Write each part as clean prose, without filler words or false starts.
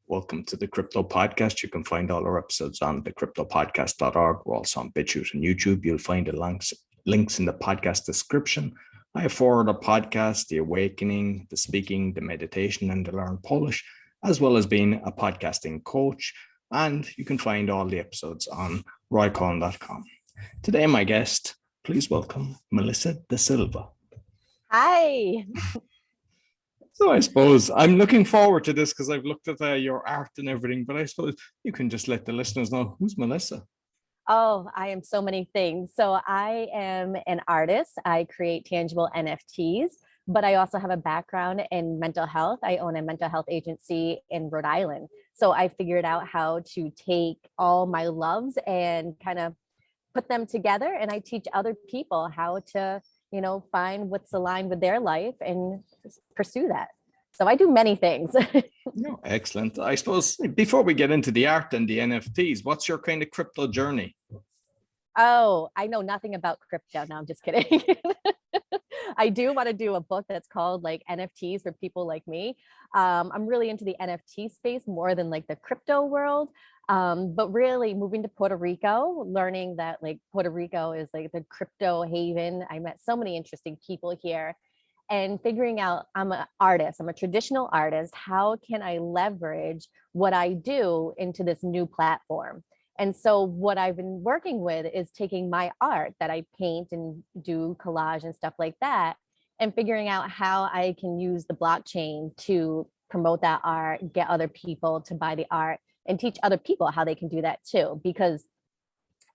Welcome to the Crypto Podcast. You can find all our episodes on thecryptopodcast.org. We're also on BitChute and YouTube. You'll find the links in the podcast description. I have four other podcasts: The Awakening, The Speaking, The Meditation, and The Learn Polish, as well as being a podcasting coach. And you can find all the episodes on roycohn.com. Today, my guest, please welcome Melissa De Silva. Hi. So I suppose I'm looking forward to this because I've looked at your art and everything, but I suppose you can just let the listeners know, who's Melissa? Oh, I am so many things. So I am an artist. I create tangible NFTs, but I also have a background in mental health. I own a mental health agency in Rhode Island. So I figured out how to take all my loves and kind of put them together. And I teach other people how to, find what's aligned with their life and pursue that. So I do many things. Oh, excellent. I suppose before we get into the art and the NFTs, what's your kind of crypto journey? Oh, I know nothing about crypto. No, I'm just kidding. I do want to do a book that's called like NFTs for people like me. I'm really into the NFT space more than like the crypto world. But really moving to Puerto Rico, learning that like Puerto Rico is like the crypto haven. I met so many interesting people here and figuring out I'm an artist, I'm a traditional artist. How can I leverage what I do into this new platform? And so what I've been working with is taking my art that I paint and do collage and stuff like that, and figuring out how I can use the blockchain to promote that art, get other people to buy the art, and teach other people how they can do that too, because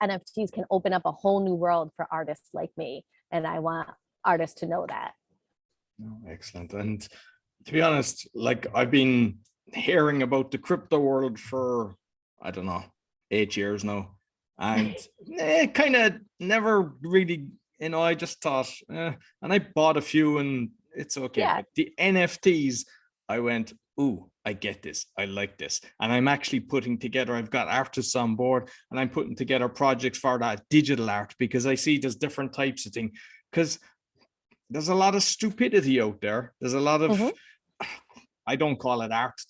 NFTs can open up a whole new world for artists like me. And I want artists to know that. Oh, excellent. And to be honest, like I've been hearing about the crypto world for, I don't know, 8 years now, and kind of never really, I just thought, and I bought a few and it's okay. Yeah. But the NFTs, I went, ooh, I get this. I like this. And I'm actually putting together, I've got artists on board and I'm putting together projects for that digital art, because I see there's different types of things, because there's a lot of stupidity out there. There's a lot of, I don't call it art,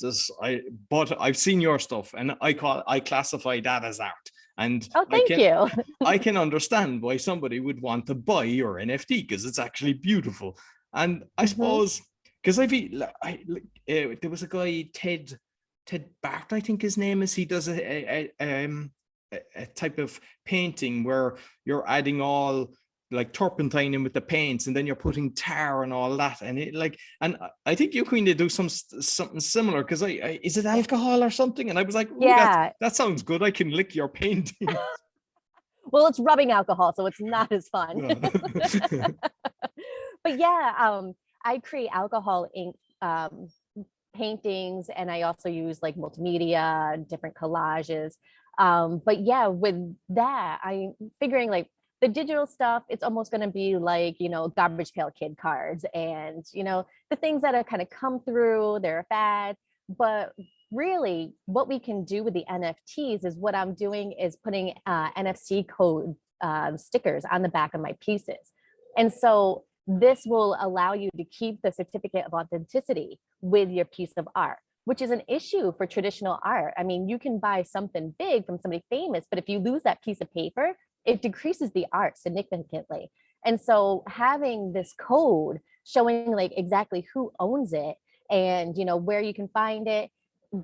but I've seen your stuff and I classify that as art. And thank you. I can understand why somebody would want to buy your NFT because it's actually beautiful. And I suppose, because there was a guy, Ted Bart, I think his name is. He does a type of painting where you're adding all like turpentine in with the paints, and then you're putting tar and all that, and and I think you kind of do something similar, because is it alcohol or something? And I was like, yeah, that sounds good. I can lick your painting. Well, it's rubbing alcohol, so it's not as fun. But yeah, I create alcohol ink paintings, and I also use like multimedia, different collages. But yeah, with that, I'm figuring like the digital stuff, it's almost going to be like, garbage pail kid cards and, the things that have kind of come through, they're a fad. But really what we can do with the NFTs is what I'm doing is putting NFC code stickers on the back of my pieces. And so this will allow you to keep the certificate of authenticity with your piece of art, which is an issue for traditional art. I mean, you can buy something big from somebody famous, but if you lose that piece of paper, it decreases the art significantly. And so having this code showing like exactly who owns it and, where you can find it,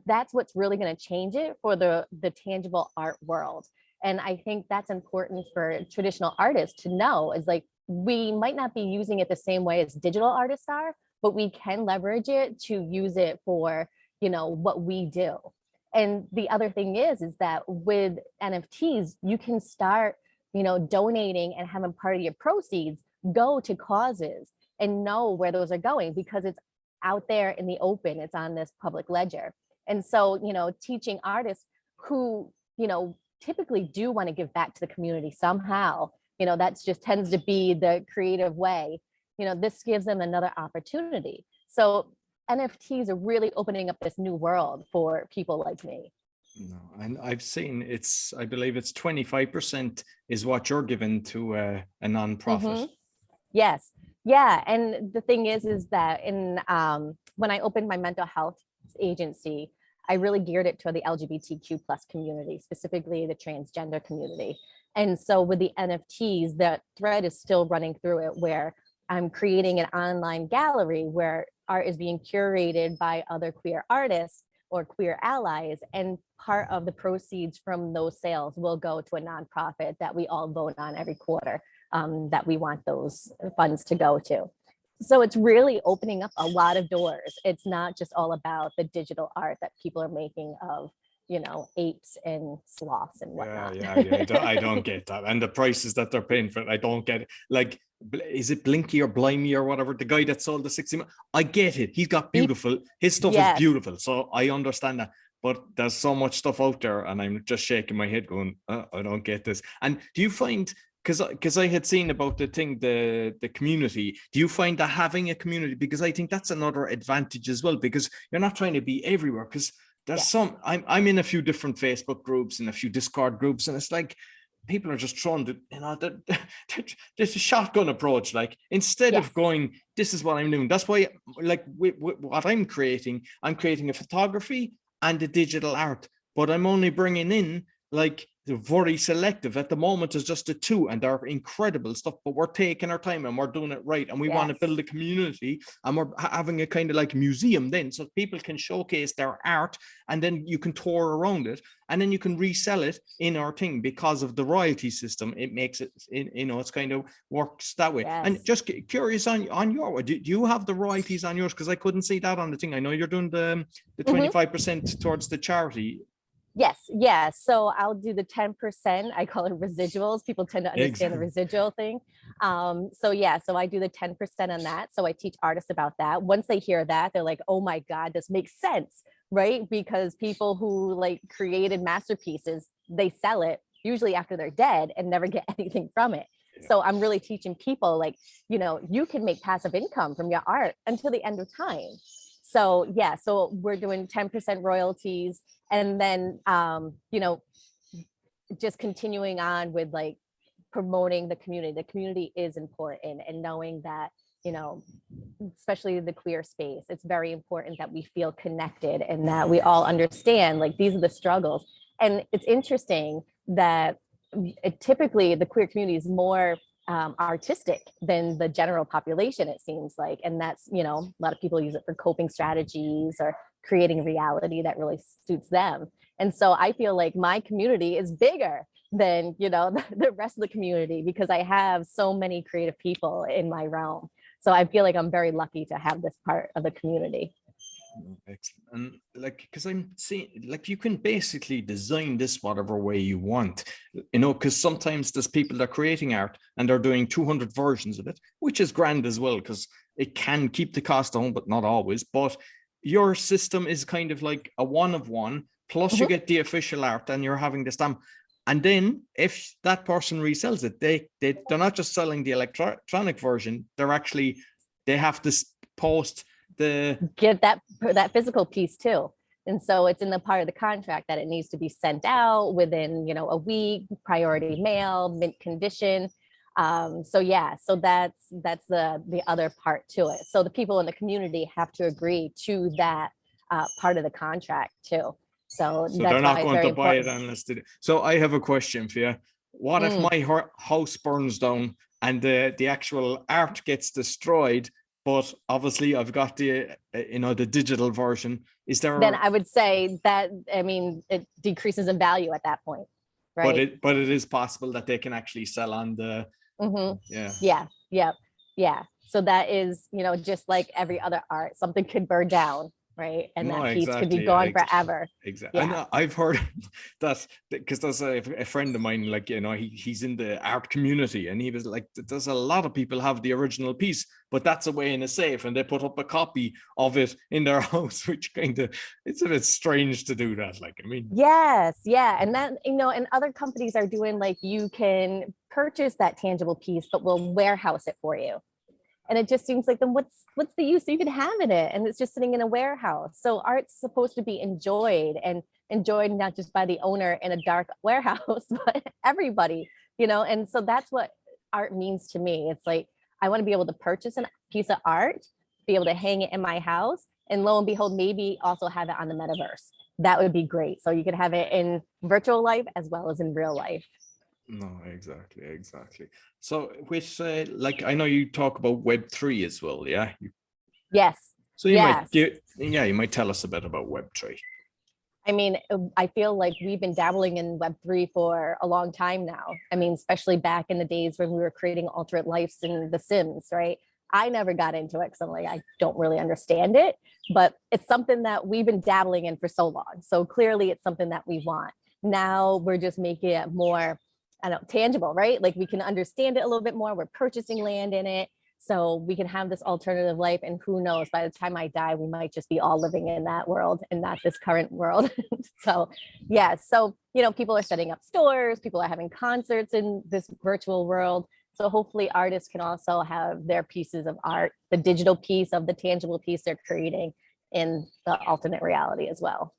that's what's really going to change it for the tangible art world. And I think that's important for traditional artists to know, is like, we might not be using it the same way as digital artists are, but we can leverage it to use it for, what we do. And the other thing is that with NFTs, you can start, donating and having part of your proceeds go to causes and know where those are going, because it's out there in the open, it's on this public ledger. And so, teaching artists who, typically do want to give back to the community somehow, that's just tends to be the creative way, this gives them another opportunity. So NFTs are really opening up this new world for people like me. No, and I've seen I believe it's 25% is what you're given to a nonprofit. Yes. Yeah. And the thing is that when I opened my mental health agency, I really geared it to the LGBTQ plus community, specifically the transgender community. And so with the NFTs, that thread is still running through it, where I'm creating an online gallery where art is being curated by other queer artists or queer allies. And part of the proceeds from those sales will go to a nonprofit that we all vote on every quarter, that we want those funds to go to. So it's really opening up a lot of doors. It's not just all about the digital art that people are making of, apes and sloths and whatnot. I don't get that. And the prices that they're paying for it, I don't get it. Like, is it Blinky or Blimey or whatever? The guy that sold the 60, I get it. He's got beautiful, his stuff is beautiful. So I understand that. But there's so much stuff out there, and I'm just shaking my head going, I don't get this. And do you find, because I had seen about the thing, the community, do you find that having a community, because I think that's another advantage as well, because you're not trying to be everywhere, because there's some, I'm in a few different Facebook groups and a few Discord groups, and it's like people are just throwing there's a shotgun approach. Like, instead of going, this is what I'm doing. That's why, like, what I'm creating a photography and a digital art, but I'm only bringing in, like, very selective at the moment. Is just the two, and they're incredible stuff, but we're taking our time and we're doing it right, and we want to build a community, and we're having a kind of like museum then, so people can showcase their art, and then you can tour around it, and then you can resell it in our thing. Because of the royalty system, it makes it, it's kind of works that way. And just curious, on your, do you have the royalties on yours? Because I couldn't see that on the thing. I know you're doing the 25% towards the charity. Yes. Yeah. So I'll do the 10%. I call it residuals. People tend to understand the residual thing. So I do the 10% on that. So I teach artists about that. Once they hear that, they're like, oh my God, this makes sense, right? Because people who like created masterpieces, they sell it usually after they're dead and never get anything from it. So I'm really teaching people, like, you can make passive income from your art until the end of time. So so we're doing 10% royalties, and then just continuing on with like promoting the community. The community is important, and knowing that, especially the queer space, it's very important that we feel connected and that we all understand, like, these are the struggles. And it's interesting that typically the queer community is more artistic than the general population, it seems like. And that's, a lot of people use it for coping strategies or creating reality that really suits them. And so I feel like my community is bigger than, the rest of the community, because I have so many creative people in my realm. So I feel like I'm very lucky to have this part of the community. Excellent. And like, because I'm seeing, like, you can basically design this whatever way you want, because sometimes there's people that are creating art and they're doing 200 versions of it, which is grand as well, because it can keep the cost down, but not always. But your system is kind of like a one of one, plus you get the official art, and you're having the stamp. And then if that person resells it, they're not just selling the electronic version, they have to post get that physical piece too. And so it's in the part of the contract that it needs to be sent out within, a week, priority mail, mint condition. So that's the other part to it. So the people in the community have to agree to that part of the contract too. So they're not going to buy it unless they do. So I have a question for you. What if my house burns down and the actual art gets destroyed, but obviously I've got the the digital version? Is there? Then I would say that, it decreases in value at that point, right? But it is possible that they can actually sell on the. Yeah. So that is, just like every other art, something could burn down, right? And that piece could be gone forever. Exactly. And I've heard that, because there's a friend of mine, like, he's in the art community, and he was like, there's a lot of people have the original piece, but that's away in a safe, and they put up a copy of it in their house, which it's a bit strange to do that. Like, Yes. Yeah. And that, and other companies are doing, like, you can purchase that tangible piece, but we'll warehouse it for you. And it just seems like, then what's the use? You can have it, and it's just sitting in a warehouse. So art's supposed to be enjoyed not just by the owner in a dark warehouse, but everybody, and so that's what art means to me. It's like, I want to be able to purchase a piece of art, be able to hang it in my house, and lo and behold, maybe also have it on the metaverse, that would be great. So you could have it in virtual life as well as in real life. No, exactly. So with like, I know you talk about Web3 as well, yeah? Yes. So you might Yes. you might tell us a bit about Web3. I mean, I feel like we've been dabbling in Web3 for a long time now. I mean, especially back in the days when we were creating alternate lives in The Sims, right? I never got into it because I'm like, I don't really understand it, but it's something that we've been dabbling in for so long. So clearly it's something that we want. Now we're just making it more, I don't know, tangible, right? Like we can understand it a little bit more. We're purchasing land in it. So we can have this alternative life. And who knows, by the time I die, we might just be all living in that world and not this current world. So, yeah. So, people are setting up stores, people are having concerts in this virtual world. So hopefully artists can also have their pieces of art, the digital piece of the tangible piece they're creating in the alternate reality as well.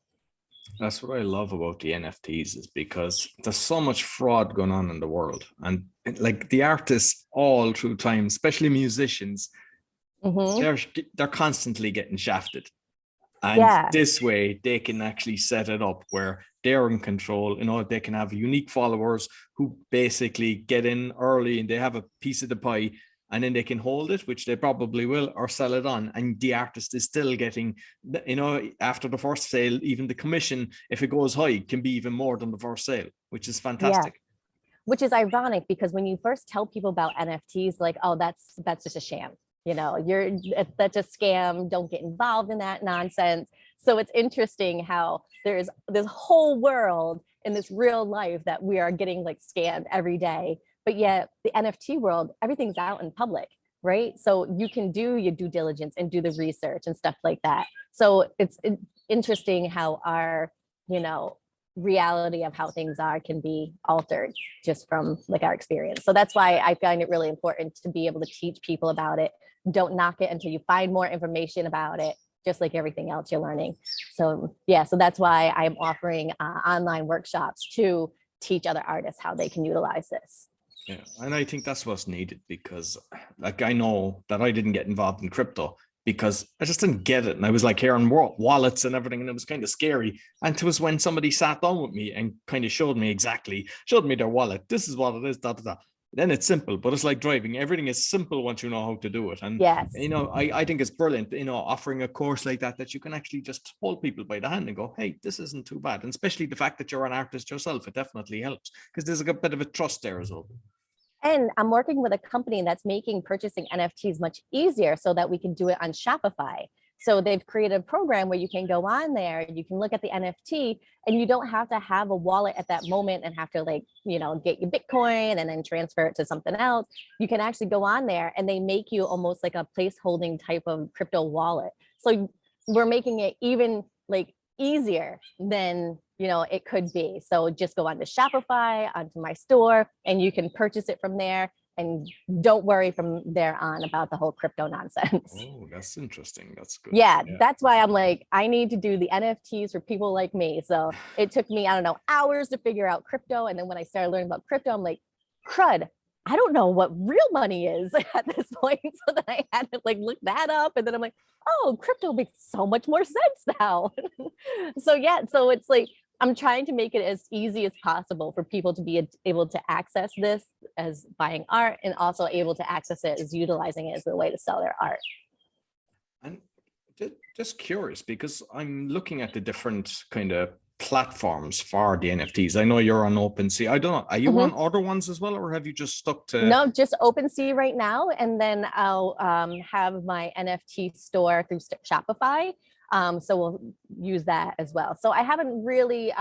That's what I love about the NFTs is because there's so much fraud going on in the world. And like the artists all through time, especially musicians, Mm-hmm. they're constantly getting shafted. And Yeah. this way they can actually set it up where they're in control. They can have unique followers who basically get in early and they have a piece of the pie, and then they can hold it, which they probably will, or sell it on. And the artist is still getting, after the first sale, even the commission, if it goes high, can be even more than the first sale, which is Yeah. fantastic. Which is ironic because when you first tell people about NFTs, like, oh, that's just a sham. That's a scam. Don't get involved in that nonsense. So it's interesting how there's this whole world in this real life that we are getting like scammed every day. But yet the NFT world, everything's out in public, right? So you can do your due diligence and do the research and stuff like that. So it's interesting how our, you know, reality of how things are can be altered just from like our experience. So that's why I find it really important to be able to teach people about it. Don't knock it until you find more information about it, just like everything else you're learning. So yeah, so that's why I'm offering online workshops to teach other artists how they can utilize this. Yeah, and I think that's what's needed because, like, I know that I didn't get involved in crypto because I just didn't get it, and I was like hearing wallets and everything, and it was kind of scary. And it was when somebody sat down with me and kind of showed me their wallet. This is what it is. Da da da. Then it's simple, but it's like driving. Everything is simple once you know how to do it. And Yes. I think it's brilliant. Offering a course like that you can actually just hold people by the hand and go, hey, this isn't too bad. And especially the fact that you're an artist yourself, it definitely helps because there's a bit of a trust there as well. And I'm working with a company that's making purchasing NFTs much easier so that we can do it on Shopify. So they've created a program where you can go on there, you can look at the NFT, and you don't have to have a wallet at that moment and have to get your Bitcoin and then transfer it to something else. You can actually go on there and they make you almost like a placeholding type of crypto wallet. So we're making it even like easier than it could be. So just go onto Shopify, onto my store, and you can purchase it from there. And don't worry from there on about the whole crypto nonsense. Oh, that's interesting. That's good. Yeah, that's why I'm like, I need to do the NFTs for people like me. So it took me, I don't know, hours to figure out crypto. And then when I started learning about crypto, I'm like, crud, I don't know what real money is at this point. So then I had to look that up. And then I'm like, oh, crypto makes so much more sense now. So yeah, so it's like, I'm trying to make it as easy as possible for people to be able to access this as buying art and also able to access it as utilizing it as a way to sell their art. And just curious because I'm looking at the different kind of platforms for the NFTs. I know you're on OpenSea. I don't know. Are you on other ones as well, or have you just stuck to? No, just OpenSea right now, and then I'll have my NFT store through Shopify. So we'll use that as well. So I haven't really,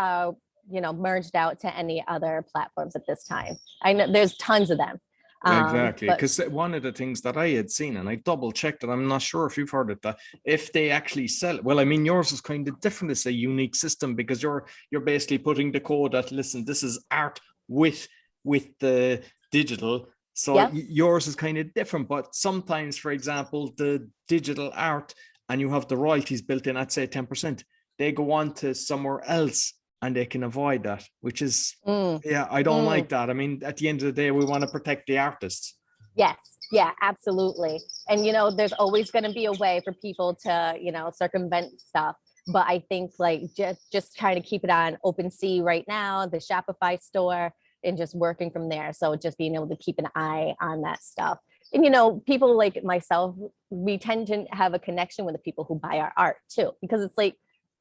merged out to any other platforms at this time. I know there's tons of them. Exactly, because one of the things that I had seen, and I double checked it, I'm not sure if you've heard it, that if they actually sell it, well, I mean, yours is kind of different. It's a unique system because you're basically putting the code that, listen, this is art with the digital. So yours is kind of different. But sometimes, for example, the digital art and you have the royalties built in at say 10%, they go on to somewhere else and they can avoid that, which is, I don't like that. I mean, at the end of the day, we want to protect the artists. Yes. Yeah, absolutely. And, there's always going to be a way for people to, circumvent stuff. But I think like just trying to keep it on OpenSea right now, the Shopify store, and just working from there. So just being able to keep an eye on that stuff. And people like myself, we tend to have a connection with the people who buy our art too, because it's like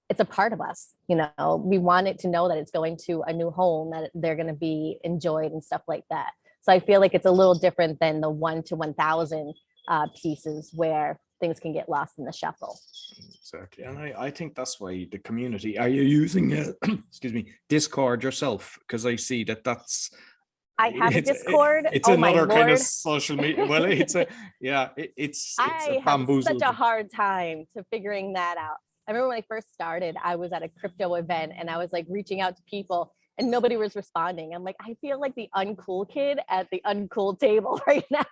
it's a part of us. We want it to know that it's going to a new home, that they're going to be enjoyed and stuff like that. So I feel like it's a little different than the 1 to 1,000 pieces where things can get lost in the shuffle. Exactly. And I think that's why the community, are you using excuse me, Discord yourself? Because I see that's I have a Discord. It's oh another my kind of Lord. social media. Well, it's a it's a I have bamboozle. such a hard time to figuring that out. I remember when I first started, I was at a crypto event and I was like reaching out to people and nobody was responding. I'm like, I feel like the uncool kid at the uncool table right now.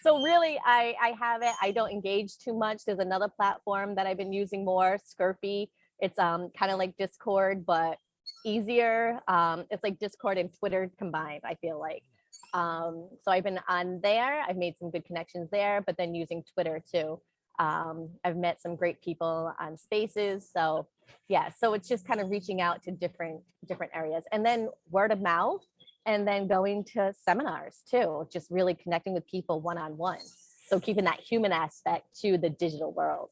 So really, I have it. I don't engage too much. There's another platform that I've been using more, Scurfy. It's kind of like Discord, but easier. It's like Discord and Twitter combined, I feel like. So I've been on there. I've made some good connections there, but then using Twitter too. I've met some great people on Spaces. So yeah, so it's just kind of reaching out to different areas, and then word of mouth, and then going to seminars too, just really connecting with people one-on-one. So keeping that human aspect to the digital world.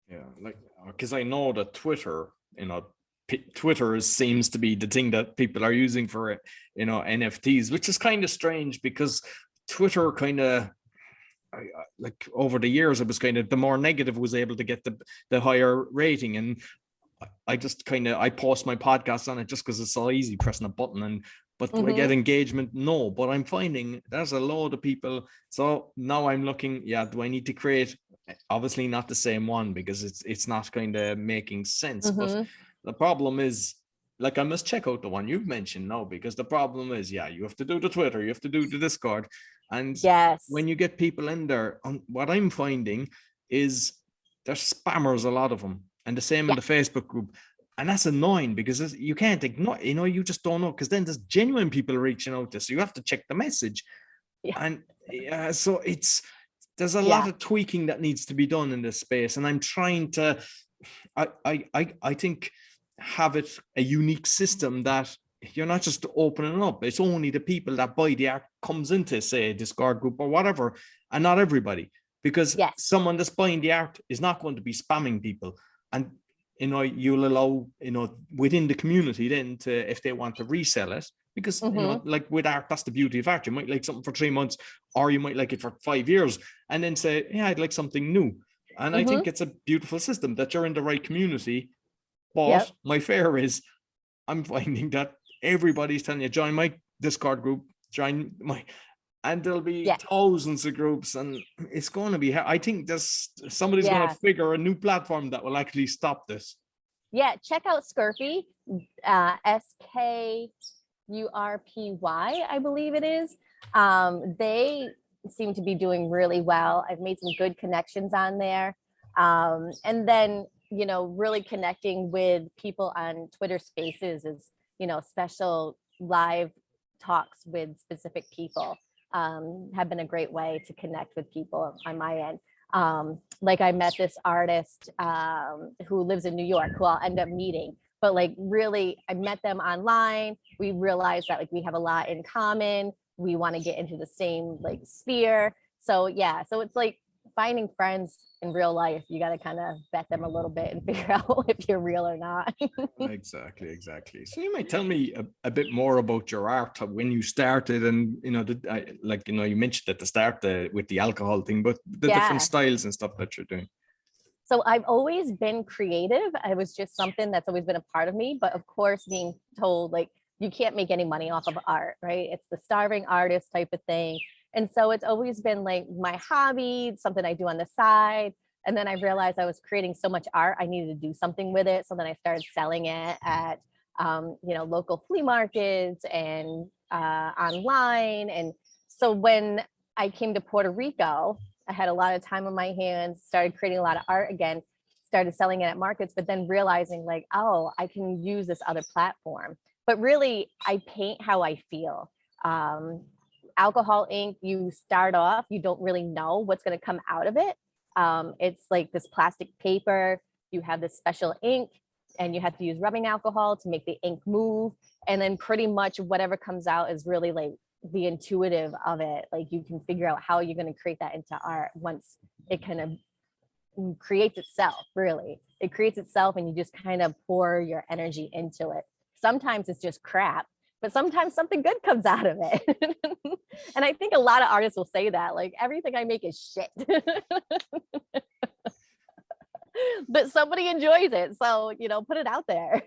Yeah, like because I know that Twitter, Twitter seems to be the thing that people are using for NFTs, which is kind of strange because Twitter kind of like over the years it was kind of the more negative was able to get the higher rating, and I just kind of I post my podcast on it just because it's so easy pressing a button. But do I get engagement? No, but I'm finding there's a load of people. So now I'm looking, do I need to create, obviously not the same one because it's not kind of making sense. But the problem is, like, I must check out the one you've mentioned now, because the problem is, you have to do the Twitter, you have to do the Discord. And when you get people in there, what I'm finding is there's spammers, a lot of them. And the same in the Facebook group. And that's annoying because you can't ignore, you just don't know, because then there's genuine people reaching out to, so you have to check the message. And so there's a lot of tweaking that needs to be done in this space. And I'm trying to, I think, have it a unique system that you're not just opening up. It's only the people that buy the art comes into, say, a Discord group or whatever, and not everybody. Because someone that's buying the art is not going to be spamming people. And you'll allow, within the community then to, if they want to resell it, because, like with art, that's the beauty of art. You might like something for 3 months, or you might like it for 5 years, and then say, I'd like something new. And I think it's a beautiful system that you're in the right community. But my fear is I'm finding that everybody's telling you, join my Discord group, and there'll be thousands of groups, and it's going to be, I think somebody's going to figure a new platform that will actually stop this. Yeah, check out Scurfy, SKURPY, I believe it is. They seem to be doing really well. I've made some good connections on there. And then, really connecting with people on Twitter Spaces is, special live talks with specific people. Have been a great way to connect with people on my end. Like I met this artist who lives in New York, who I'll end up meeting, but like really I met them online. We realized that like we have a lot in common. We want to get into the same like sphere. So so it's like finding friends in real life. You got to kind of vet them a little bit and figure out if you're real or not. Exactly. So you might tell me a bit more about your art, when you started, and you mentioned at the start with the alcohol thing, but the different styles and stuff that you're doing. So I've always been creative. It was just something that's always been a part of me. But of course, being told like you can't make any money off of art, right? It's the starving artist type of thing. And so it's always been like my hobby, something I do on the side. And then I realized I was creating so much art, I needed to do something with it. So then I started selling it at, local flea markets and online. And so when I came to Puerto Rico, I had a lot of time on my hands, started creating a lot of art again, started selling it at markets, but then realizing like, oh, I can use this other platform. But really, I paint how I feel. Alcohol ink, you start off, you don't really know what's going to come out of it. It's like this plastic paper, you have this special ink, and you have to use rubbing alcohol to make the ink move. And then pretty much whatever comes out is really like the intuitive of it. Like you can figure out how you're going to create that into art once it kind of creates itself, really. It creates itself and you just kind of pour your energy into it. Sometimes it's just crap, but sometimes something good comes out of it. And I think a lot of artists will say that, like, everything I make is shit. But somebody enjoys it. So, put it out there.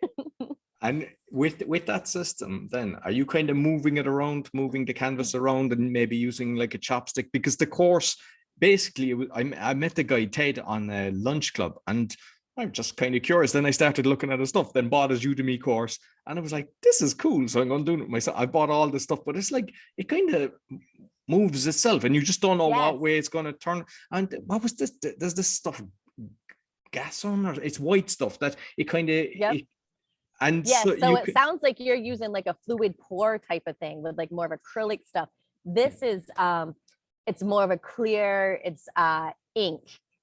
And with that system, then are you kind of moving it around, moving the canvas around, and maybe using like a chopstick? Because the course, basically, I met the guy Ted on a lunch club, and I'm just kind of curious. Then I started looking at his stuff, then bought his Udemy course, and I was like, this is cool. So I'm going to do it myself. I bought all this stuff, but it's like it kind of moves itself, and you just don't know what way it's going to turn. And what was this? There's this stuff gas on, or it's white stuff that it kind of. Yep. And yes, so it sounds like you're using like a fluid pour type of thing with like more of acrylic stuff. This is it's more of a clear, it's ink.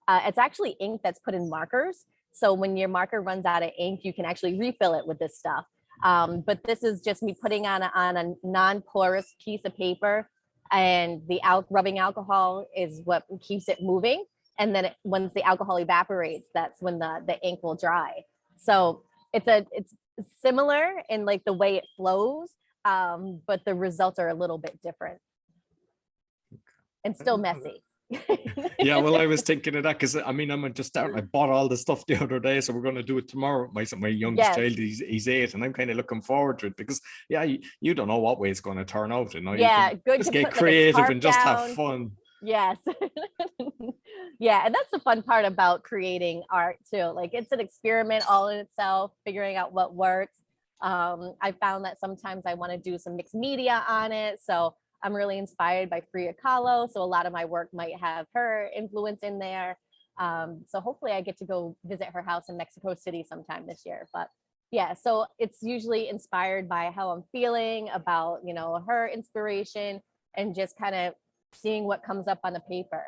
It's actually ink that's put in markers. So when your marker runs out of ink, you can actually refill it with this stuff. But this is just me putting on a non-porous piece of paper, and the rubbing alcohol is what keeps it moving. And then once the alcohol evaporates, that's when the ink will dry. So it's similar in like the way it flows, but the results are a little bit different and still messy. Yeah, well, I was thinking of that because I mean, I'm just starting. I bought all the stuff the other day, so we're going to do it tomorrow. My youngest child, he's 8, and I'm kind of looking forward to it because you don't know what way it's going to turn out. Good. Just get creative and just have fun. Yes. Yeah, and that's the fun part about creating art too. Like it's an experiment all in itself, figuring out what works. I found that sometimes I want to do some mixed media on it, so I'm really inspired by Frida Kahlo, so a lot of my work might have her influence in there. So hopefully I get to go visit her house in Mexico City sometime this year. But yeah, so it's usually inspired by how I'm feeling about, her inspiration, and just kind of seeing what comes up on the paper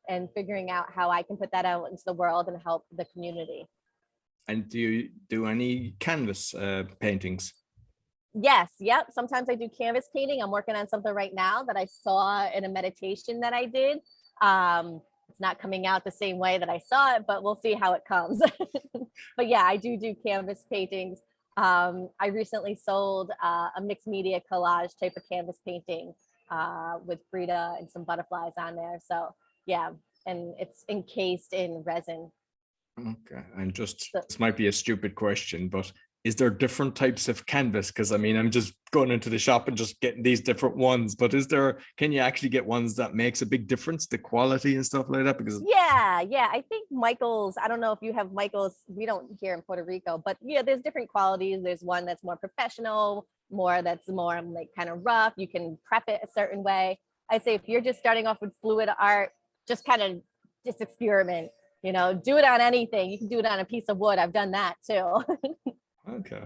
and figuring out how I can put that out into the world and help the community. And do you do any canvas paintings? Yes. Yep. Sometimes I do canvas painting. I'm working on something right now that I saw in a meditation that I did. It's not coming out the same way that I saw it, but we'll see how it comes. But yeah, I do canvas paintings. I recently sold a mixed media collage type of canvas painting with Frida and some butterflies on there. So yeah, and it's encased in resin. Okay, and this might be a stupid question, but is there different types of canvas? Because I mean, I'm just going into the shop and just getting these different ones, but can you actually get ones that makes a big difference, the quality and stuff like that? Because yeah, I think Michael's, I don't know if you have Michael's, we don't here in Puerto Rico, but yeah, there's different qualities. There's one that's more professional, that's more like kind of rough. You can prep it a certain way. I say if you're just starting off with fluid art, just kind of just experiment, do it on anything. You can do it on a piece of wood. I've done that too. Okay.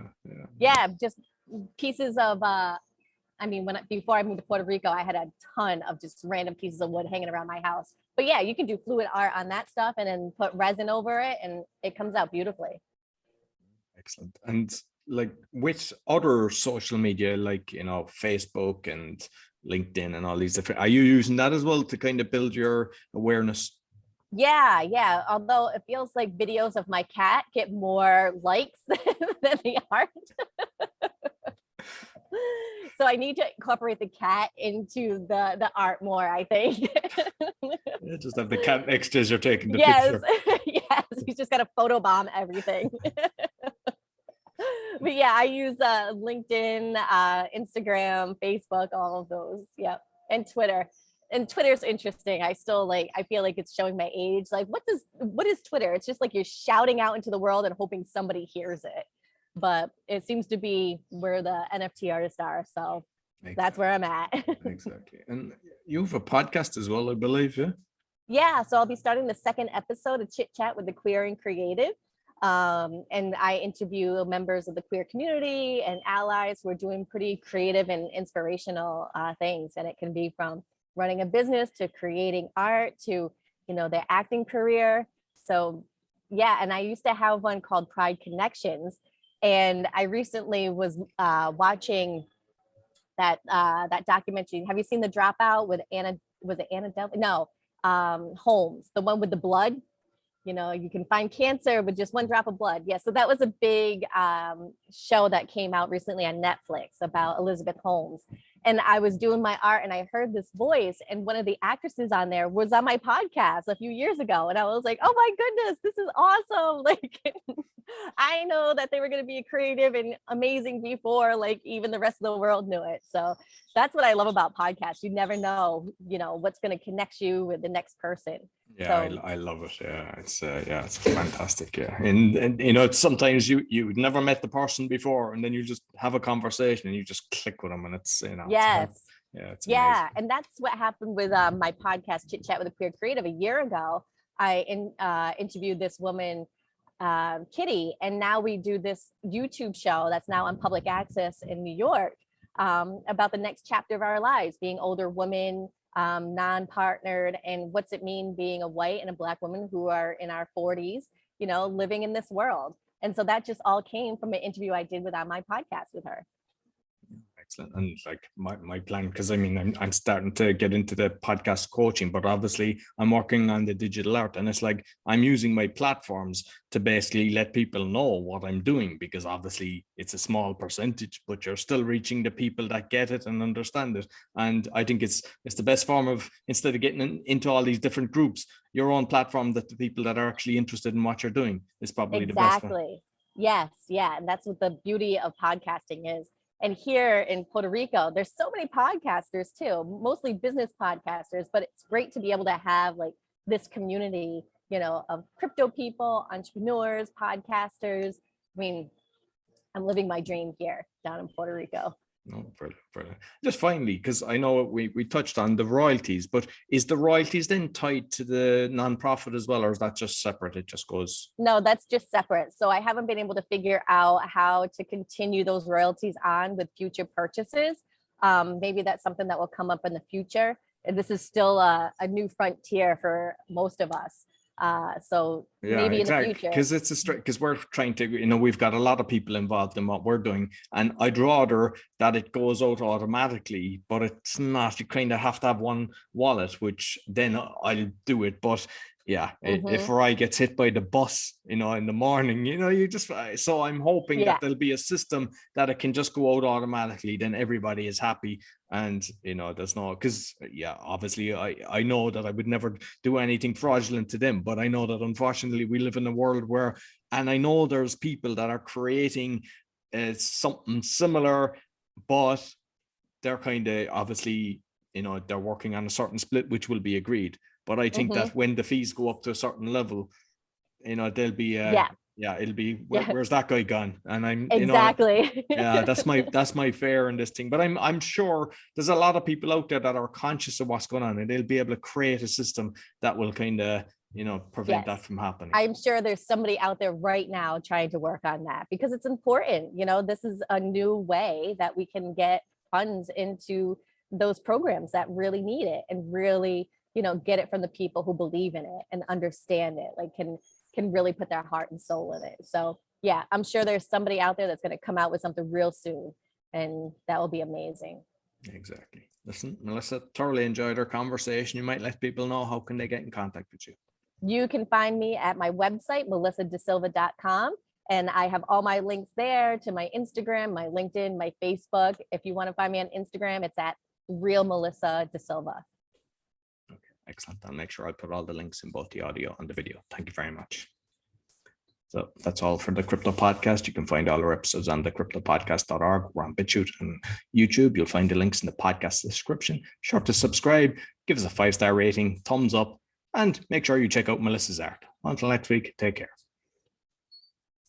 Yeah, just pieces of before I moved to Puerto Rico, I had a ton of just random pieces of wood hanging around my house. But yeah, you can do fluid art on that stuff and then put resin over it and it comes out beautifully. Excellent. And like with other social media, like, Facebook and LinkedIn and all these different, are you using that as well to kind of build your awareness? Yeah. Although it feels like videos of my cat get more likes than the art. So I need to incorporate the cat into the art more, I think. Yeah, just have the cat next to as you're taking the picture. Yes, he's just got to photobomb everything. But yeah, I use LinkedIn, Instagram, Facebook, all of those. Yep. And Twitter. And Twitter's interesting. I feel like it's showing my age. Like, what is Twitter? It's just like you're shouting out into the world and hoping somebody hears it. But it seems to be where the NFT artists are. So That's where I'm at. Exactly. And you have a podcast as well, I believe, yeah? Yeah, so I'll be starting the second episode of Chit Chat with the Queer and Creative. And I interview members of the queer community and allies who are doing pretty creative and inspirational things. And it can be from running a business to creating art to, their acting career. So yeah, and I used to have one called Pride Connections, and I recently was watching that documentary. Have you seen The Dropout with Anna? Was it Anna Del? No, Holmes, the one with the blood. You can find cancer with just one drop of blood. Yeah, so that was a big show that came out recently on Netflix about Elizabeth Holmes. And I was doing my art and I heard this voice, and one of the actresses on there was on my podcast a few years ago. And I was like, oh my goodness, this is awesome. Like, I know that they were going to be creative and amazing before like even the rest of the world knew it. So that's what I love about podcasts. You never know, what's going to connect you with the next person. Yeah, So, I love it. Yeah, it's fantastic. Yeah, and sometimes you never met the person before, and then you just have a conversation and you just click with them, and it's yes. it's Yeah, amazing. and that's what happened with my podcast, Chit Chat with a Queer Creative, a year ago. I interviewed this woman, Kitty, and now we do this YouTube show that's now on public access in New York, about the next chapter of our lives, being older women, non-partnered, and what's it mean being a white and a Black woman who are in our 40s, living in this world. And so that just all came from an interview I did on my podcast with her. Excellent. And like my plan, because I'm starting to get into the podcast coaching, but obviously I'm working on the digital art, and it's like I'm using my platforms to basically let people know what I'm doing, because obviously it's a small percentage, but you're still reaching the people that get it and understand it. And I think it's the best form of, instead of getting into all these different groups, your own platform, that the people that are actually interested in what you're doing is probably the best one. Exactly. Yes. Yeah. And that's what the beauty of podcasting is. And here in Puerto Rico, there's so many podcasters too, mostly business podcasters, but it's great to be able to have like this community, of crypto people, entrepreneurs, podcasters. I mean, I'm living my dream here down in Puerto Rico. No, brilliant. Just finally, because I know we touched on the royalties, but is the royalties then tied to the nonprofit as well, or is that just separate? It just goes. No, that's just separate. So I haven't been able to figure out how to continue those royalties on with future purchases. Maybe that's something that will come up in the future. And this is still a new frontier for most of us. So maybe exactly. in the future, because it's because we're trying to, we've got a lot of people involved in what we're doing, and I'd rather that it goes out automatically, but it's not. You kind of have to have one wallet, which then I'll do it. But yeah, if I gets hit by the bus, in the morning, you just, so I'm hoping that there'll be a system that it can just go out automatically. Then everybody is happy. And there's no, because obviously I know that I would never do anything fraudulent to them, but I know that unfortunately we live in a world where, and I know there's people that are creating something similar, but they're kind of obviously they're working on a certain split which will be agreed. But I think that when the fees go up to a certain level, they'll be it'll be where's that guy gone? And I'm exactly. That's my fear in this thing. But I'm sure there's a lot of people out there that are conscious of what's going on, and they'll be able to create a system that will kind of prevent that from happening. I'm sure there's somebody out there right now trying to work on that, because it's important. This is a new way that we can get funds into those programs that really need it, and really get it from the people who believe in it and understand it, like can really put their heart and soul in it. So yeah, I'm sure there's somebody out there that's going to come out with something real soon, and that will be amazing. Exactly. Listen, Melissa, thoroughly enjoyed our conversation. You might let people know, how can they get in contact with you? You can find me at my website, melissadesilva.com. And I have all my links there to my Instagram, my LinkedIn, my Facebook. If you want to find me on Instagram, it's at Real Melissa De Silva. Okay, excellent. I'll make sure I put all the links in both the audio and the video. Thank you very much. So that's all for the Crypto Podcast. You can find all our episodes on thecryptopodcast.org. We're on BitChute and YouTube. You'll find the links in the podcast description. Sure to subscribe, give us a 5-star rating, thumbs up, and make sure you check out Melissa's art. Until next week, take care.